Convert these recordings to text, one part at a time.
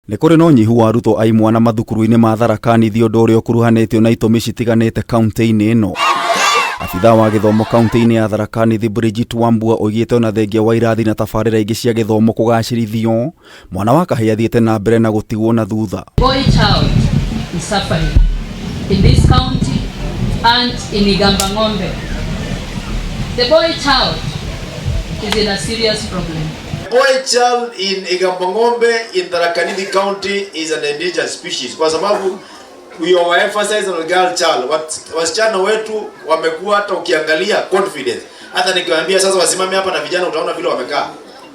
Nĩ kũrĩ na ũnyihu wa arutwo a imwana mathukuru-inĩ ma Tharaka Nithi ũndũ ũrĩa ũkuruhanĩtio na itũmi citiganĩte kaunti-inĩ ĩno. Abithaa wa gĩthomo kaunti-inĩ ya Tharaka Nithi BRIDGIT WAMBUA oigĩte ona thengia wa irathi na tabarĩra ingĩ cia gĩthomo kũgacĩrithio, mwana wa kahĩĩ athiĩte na mbere na gũtigwo na thutha. Boy child is suffering in this county and in Igambangombe. The boy child is in a serious problem. Boy child in Igambangombe in Tharaka Nithi County is an endangered species kwa sababu we overemphasize on girl child. Wasichana wetu wamekuwa hata ukiangalia confidence. Hata nikiwaambia sasa wasimame hapa na vijana utaona vile wamekaa.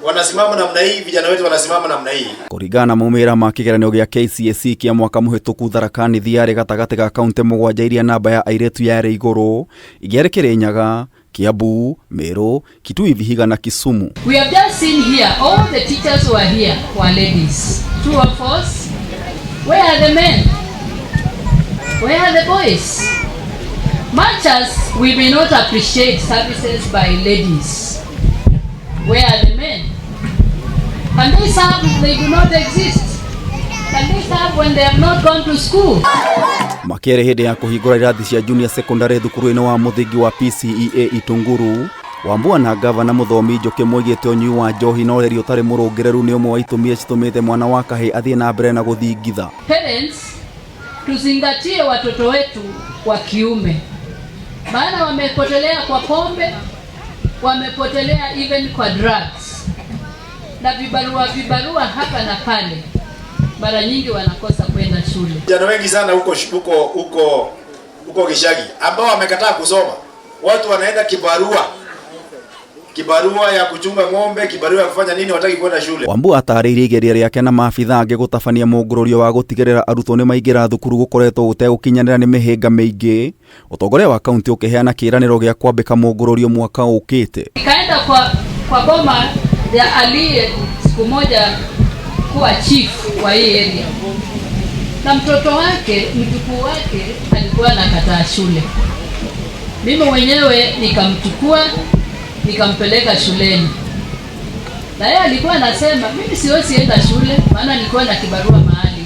Wanasimama namna hii, vijana wetu wanasimama namna hii. Kũringana maumĩrĩra ma kĩgeranio gĩa KCSE kĩa mwaka mũhĩtũku Tharaka Nithi yarĩ gatagatĩ ga kaunti mũgwanja iria namba ya airĩtu yarĩ igũrũ, igĩarĩ Kĩrĩnyaga, Kiambu, Meru, Kitui, Vihiga na Kisumu. We have just seen here all the teachers who are here were ladies. True or false? Where are the men? Where are the boys? Much as we may not appreciate services by ladies, where are the men? Can they serve if they do not exist? Can they serve when they have not gone to school? Makĩrĩ hĩndĩ ya kũhingũra irathi cia junior secondary thukuru-inĩ wa mũthingi wa PCEA Itũngũrũ, Wambua na gavana Mũthomi Njoki moigĩte ũnyui wa njohi na ũreri ũtarĩ mũrũngĩrĩru nĩ ũmwe wa itũmi citũmĩte mwana wa kahĩĩ athiĩ na mbere na gũthingitha. Parents, tuzingatie watoto wetu wa kiume, maana wamepotelea kwa pombe, wamepotelea even kwa drugs na vibarua hapa na pale. Mara nyingi wanakosa kwenda shule. Vijana wengi sana huko Gishagi ambao wamekataa kusoma. Watu wanaenda kibarua ya kuchunga ng'ombe, kibarua ya kufanya nini, wataki kwenda shule. Wambua atarĩirie igeria rĩake na maabithaa angĩ gũtabania mũngũrũrio wa gũtigĩrĩra arutwo nĩ maingĩra thukuru gũkoretwo gũtegũkinyanĩra nĩ mĩhĩnga mĩingĩ. Ũtongoria wa kaunti ũkĩheana kĩĩranĩro gĩa kwambĩka mũngũrũrio mwaka ũkĩte. Nikaenda kwa boma ya aliye siku moja kuwa chief wa hii area. Na mtoto wake, mjukuu wake alikuwa anakataa shule. Mimi mwenyewe nikamchukua, nikampeleka shuleni. Na yeye alikuwa anasema mimi siwezi enda shule maana nilikuwa na kibarua mahali.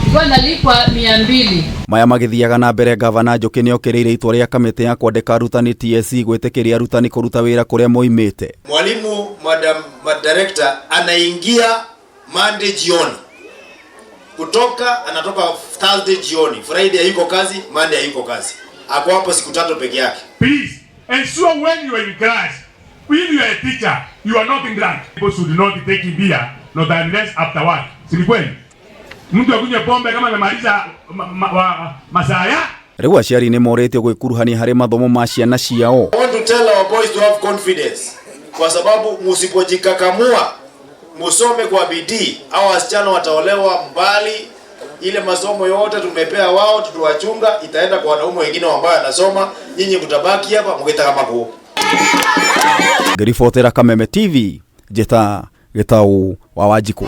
Nilikuwa nalipwa 200. Maya magĩthiaga na mbere, gavana Njoki nĩ okĩrĩire itua rĩa kamĩtĩ ya kwandĩka arutani TSC gwĩtĩkĩria arutani kũruta wĩra kũrĩa moimĩte. Mwalimu director anaingia Monday jioni. Anatoka Thursday jioni. Friday hayuko kazi, Monday hayuko kazi. Ako hapo siku 3 peke yake. Please ensure when you are in class, if you are a teacher, you are not in drunk. People should not take beer, not unless after work. Si kweli? Mtu akunywe pombe kama amemaliza masaa ya. Rĩu aciari nĩ morĩtio gwĩkuruhania harĩ mathomo ma ciana ciao. I want to tell our boys to have confidence. Kwa sababu musipojikakamua, musome kwa bidii, au wasichana wataolewa mbali. Ile masomo yote tumepea wao, tutuwachunga, itaenda kwa wanaume wengine ambao wanasoma, nyinyi mtabaki hapa mkitaka makuu. Ngĩribotera Kameme TV, Njeta Gĩtaũ wa Wanjikũ.